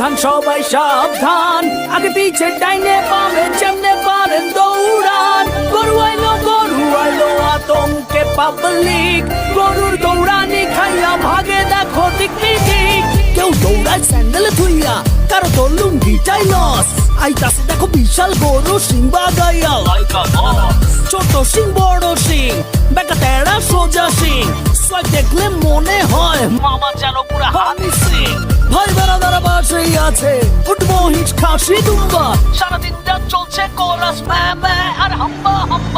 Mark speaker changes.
Speaker 1: সাবধান সবাই সাবধান, আগে পিছে ডাইনে বামে যেমনে পারেন দৌড়ান। গরু আইলো আতঙ্কে পাবলিক, গরুর দৌড়ানি খাইয়া ভাগে দেখো দিক বিদিক। কেউ দৌড়ায় স্যান্ডেলে ধুইয়া, কারো তো লুঙ্গিটাই লস। আইতাছে দেখো বিশাল গরু সিং বাগাইয়া লাইকা বস। ছোট সিং বড় সিং, বেকা তেড়া সোজা সিং, সোয়াগ দেখলে মনে হয় মামা যেন পুরা হানি সিং। ভাই বেড়াদারা বাসেই আছে, উঠবো হিচ খাসি দুম্বা, সারাদিন যা চলছে কোরাস ম্যা ম্যা আর হাম্বা হাম্বা।